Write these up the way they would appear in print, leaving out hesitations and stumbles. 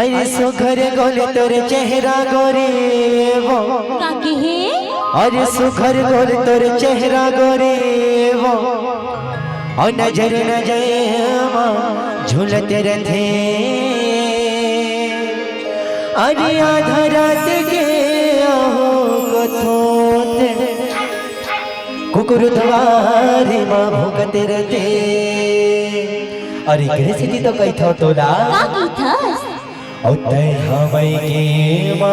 अरे सुघर गोले तोरे चेहरा गोरे वो काके है अरे सुघर गोले तोरे चेहरा गोरे वो और नजर नजर झूलते रहते अरे आधा रात के कथोते कुकुर द्वारे माँ भोगते रहते अरे कैसे तो कही था तोला काकी थस औते हमें के माँ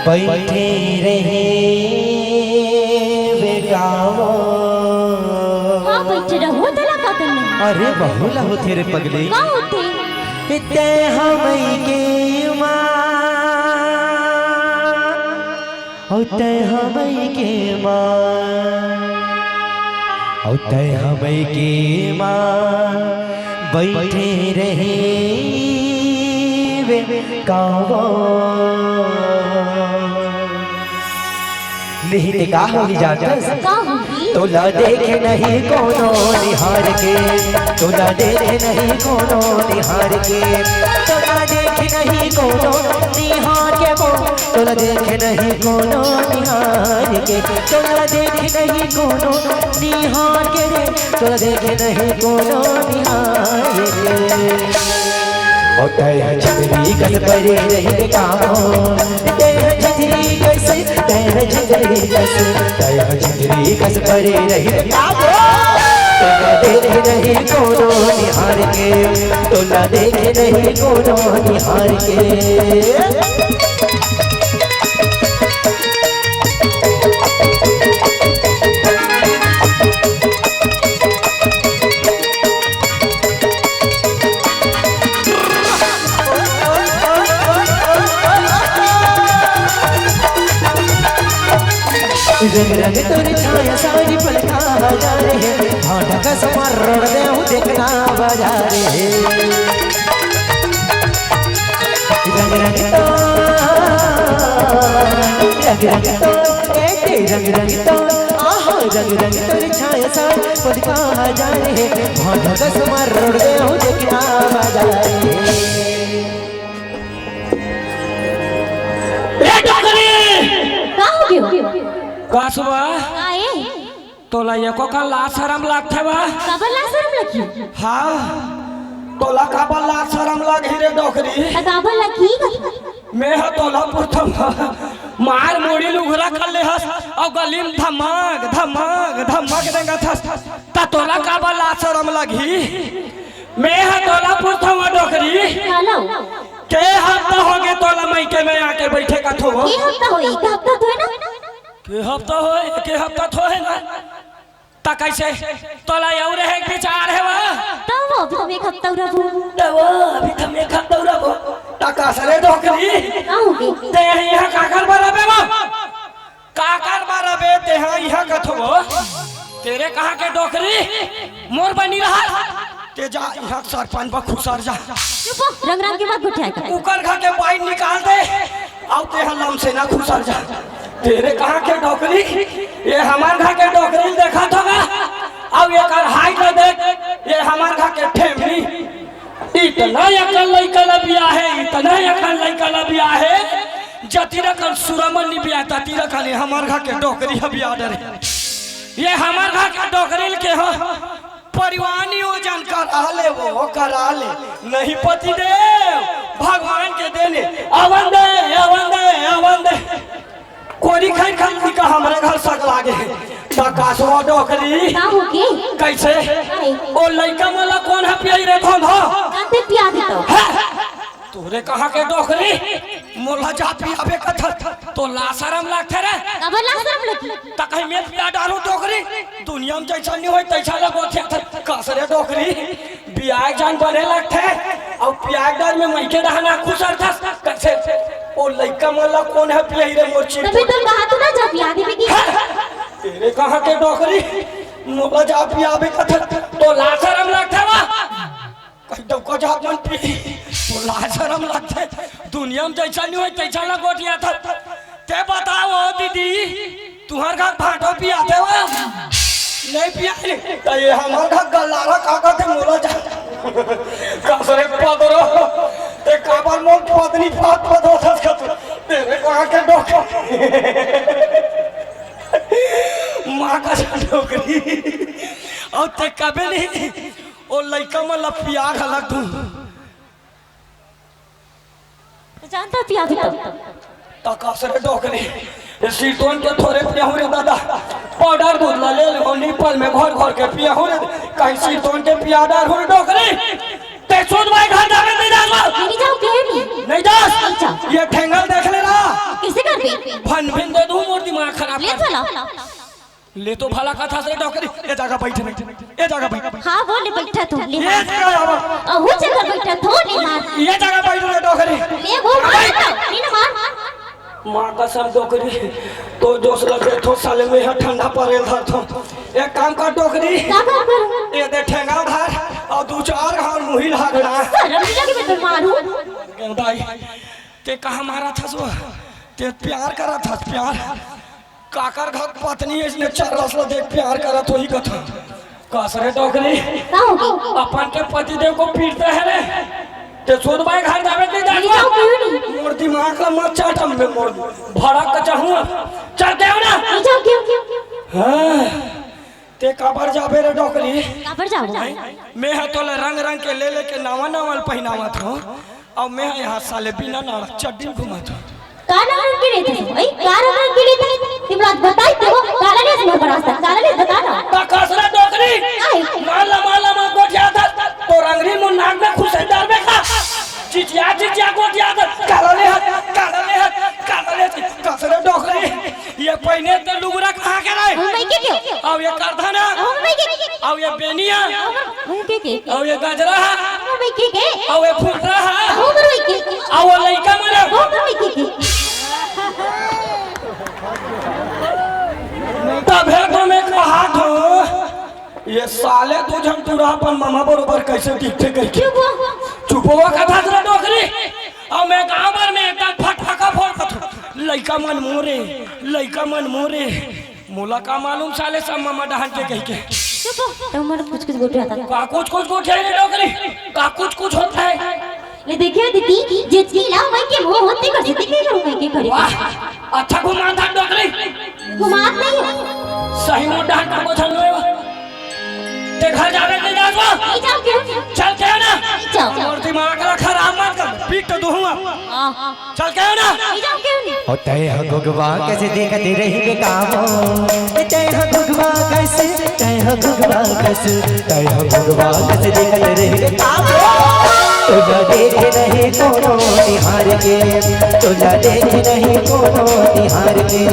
बैठे रहे बेगाओ हाँ बैठे रहो तला का करने अरे बहुला हो तेरे पगले का होते इतने हमें के माँ औते हमें के माँ औते हमें के माँ बैठे रहे वे कावो नहीं का होगी जाता का होगी तोला देखे नहीं कोनो निहार के तोला देखे नहीं कोनो निहार के तोला देखे नहीं कोनो निहार के वो तोला देखे नहीं कोनो निहार के तोला देखे नहीं कोनो निहार के रे तोला देखे नहीं कोनो निहार के होता है छतरी कस परे रही कामो तेरा छतरी कस तेरा छतरी कस तेरा छतरी कस परे रही कामो तोला देखे नहीं कोनो निहार के तोला देखे नहीं कोनो निहार के रंग रंग तोरे छाया सारी पलका जा रहे भाटा का समार रोड दे हूँ देखना बाजारे रंग रंग तो रंग रंग तो आहो रंग रंग तोरे छाया सारी पलका जा रहे भाटा का समार रोड दे हूँ देखना बाजारे का होगी कासवा आए तोला एको का लाज शरम लागथे बा काबला शर्म लगी हाँ तोला का लाज शरम लागे रे डोकरी काबला की मैं ह तोला प्रथम मार मोड़ी लुघरा कर ले हस और गलीम धमक धमक धमक देंगा थस ता तोला का लाज शरम लगी मैं ह तोला प्रथम डोकरी हेलो के हफ्ता हो गए तोला मायके में आके बैठे का थो ये हफ्ता होई का हफ्ता तो है ना के हफ्ता थो है ना ता कैसे तोला यौ रहे विचार है वा तब अभी हम एक हफ्ता रहबो तब अभी तुम एक हफ्ता रहबो ता कासरे डोकरी का होगी ते यहां काकर बराबे वा काकर बराबे ते यहां कथबो तेरे कहां के डोकरी मोर बनी रहा ते जा यहां सरपंच बा खुसर जा चुप रंग रंग के बात उठाया कर उकर खा के पाई निकाल दे आउ ते हलम से ना खुसर जा तेरे कहां के डोकरी ये हमार घर के डोकरी देखा था अब ये कर हाइट देख ये हमार घर के फैमिली इतना अकल लइका लबिया है इतना अकल लइका लबिया है जतिरा कल सुरमन बिया ततिरा कल हमार घर के डोकरी हबिया डरे ये हमार घर के डोकरी के हो परिवार नियोजन करा ले नहीं पति देव भगवान के देने अवन दे कोरी खाई खाई का हमारे घर सक लागे कासवा डोकरी का होगी कैसे ओ लइका मला कौन है पियाई रे धोन हो काते पिया दे तो तोरे कहां के डोकरी मोला जा पियाबे कथा तो ला शरम लागथे रे काबला शर्म लगी त कहीं में पिया डालू डोकरी दुनिया में जैसा नहीं होय तैसा लगोथे कसरे डोकरी बियाह जान बने लगथे और पिया डर में मइके रहना खुसर था कैसे ओ लइका मला कौन है पियाई रे मोची तभी तो कहा तू ना जा पिया दे की तेरे कहां के डोकरी मोला जा पियाबे कथा तो ला शरम लागथे वा कहीं को जा मन पी तो ला शरम लागथे दुनिया में जैसा नहीं होय तैसा लगोटिया था ते बताओ दीदी तुहर घर भाटो पियाते वा नहीं पिया ये हमार घर गल्लारा काका के मोला जा कसरे पदरो ते काबर मोट पत्नी पात पदो खत तेरे को आके डोके मां का डोकरी और ते कबे नहीं ओ लइका में लपिया हलक तू जानता पिया भी तो कसरे डोकरी सीटोन के थोड़े पिया हो रे दादा पाउडर दूध ला ले ले नीपल में घर घर के पिया हो रे कहीं सीटोन के पियादार हो डोकरी ते सुन भाई घर जावे नहीं जाओ क्यों नहीं जा ये ठेंगल देख ले ना किसे कर भी फन भिन दे दूं और दिमाग खराब ले चला ले तो भला का था से डॉक्टर ये जगह बैठे ये जगह बैठे हां वो ले बैठा तू ले ये जगह आवा हो जगह बैठा तो ले मार ये जगह बैठे डॉक्टर ले वो मार नहीं मार मां कसम डॉक्टरी तो जोश लगे तो साले में है ठंडा पड़े था तो एक काम कर डॉक्टरी क्या कर ये दे ठेंगा धार और दो चार हाल मुहिल हागड़ा शर्म नहीं लगी मैं तो मारूं भाई ते कहां मारा था सो ते प्यार करा था प्यार काकर घर पत्नी इसने चार रसला देख प्यार करा तो ही कथा कसरे डॉक्टरी क्या होगी अपन के पति देव को पीटते हैं रे ते सोद भाई घर जावे नहीं जाओ क्यों नहीं मोर दिमाग का मत चाटा में मोर भड़क का चाहूं चल के ना नहीं जाओ क्यों हां ते काबर जाबे रे डॉक्टरी काबर जाओ मैं है तो रंग रंग के ले के नावा नावल पहनावा था और मैं यहाँ साले बिना नाड़ चड्डी घुमा था काला रंग के लिए थे भाई काला रंग के लिए थे तुम लोग बताई तो काला ने इसमें बरास्ता काला ने बता ना ता कसरा डॉक्टरी माला मा गोटिया था तो रंगरी मुन नाक में खुशेदार में खा चिचिया गोटिया था काला ले कसरा डॉक्टरी ये पहने तो लुगरा कहां के रहे हम नहीं के अब ये करधा ना हम नहीं के अब ये बेनिया हम के अब ये गजरा हम नहीं के अब ये फुकरा हम नहीं के अब वो लइका मरे हम नहीं के तब है तो मैं कहा था ये साले दो जन तू रहा पर मामा बरोबर कैसे दिखते करके चुप हुआ कथा तेरा डॉक्टरी और मैं गांव भर में एकदम फटफका फोड़ कथा लइका मन मोरे मोला का मालूम साले सब मामा डहान के कह के तो मर कुछ गोटिया था का कुछ गोटिया रे डॉक्टरी का कुछ होता है ले देखिए दीदी जितनी ला मैं के वो होते कर सकते के करूं मैं के करे वाह अच्छा घुमा था डॉक्टरी घुमात नहीं सही में डहान का बोझ नहीं ते घर जावे नहीं जाओ नहीं जाओ क्यों चल के ना जाओ मोर दिमाग ला खराब मत कर पीट तो दूंगा हां चल के ना नहीं जाओ क्यों नहीं होते हैं गुगवा कैसे देखते रही के कामों ते हैं गुगवा कैसे ते हैं गुगवा कैसे देखते रही के कामों तुझा देखे नहीं कोनो निहार के तुझा देखे नहीं कोनो निहार के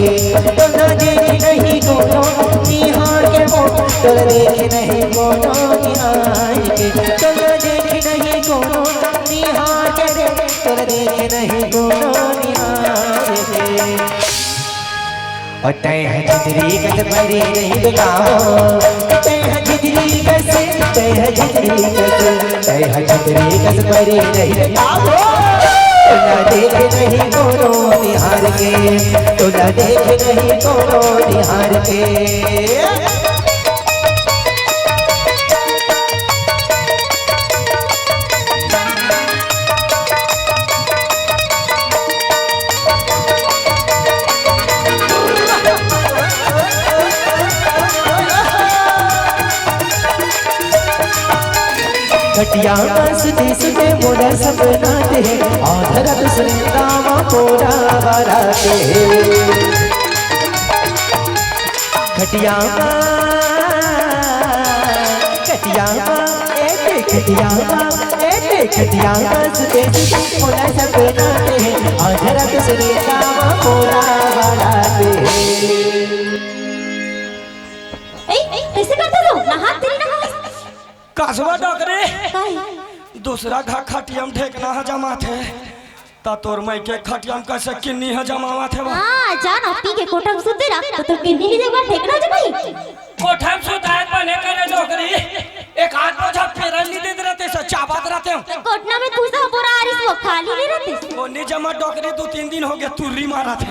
तुझा देखे नहीं कोनो निहार के तुझा देखे नहीं कोनो निहार के तुझा देखे नहीं कोनो निहार के तुझा देखे नहीं कोनो निहार के और तय है जितरी कस परी नहीं दिखाओ तय है जितरी कस तय है जितरी कस परी नहीं दिखाओ तुझा देख नहीं कोनो निहार के तुझा देख नहीं कोनो निहार के खटिया सुते सुते मोरा सपना दे आधरा दूसरे दावा मोरा वाला दे खटिया सुते सुते मोरा सपना दे आधरा दूसरे दावा मोरा वाला दे कैसे करते हो ना हाथ तेरी ना कसवा डॉक्टरी दूसरा घा खटियम ठेकना है जमा थे ता तोर मई के खटियम कैसे किन्नी है जमावा थे हां जान अपनी के कोठम सुते रा तो किन्नी की जगह ठेकना जमाई कोठम सुताए बने करे डॉक्टरी एक हाथ बोझा फेरन नहीं देते रहते से चाबात रहते हो कोठना में तू सब बोरा आरिस वो खाली नहीं रहते वो नहीं जमा डॉक्टरी 2-3 दिन हो गए तुर्री मारा थे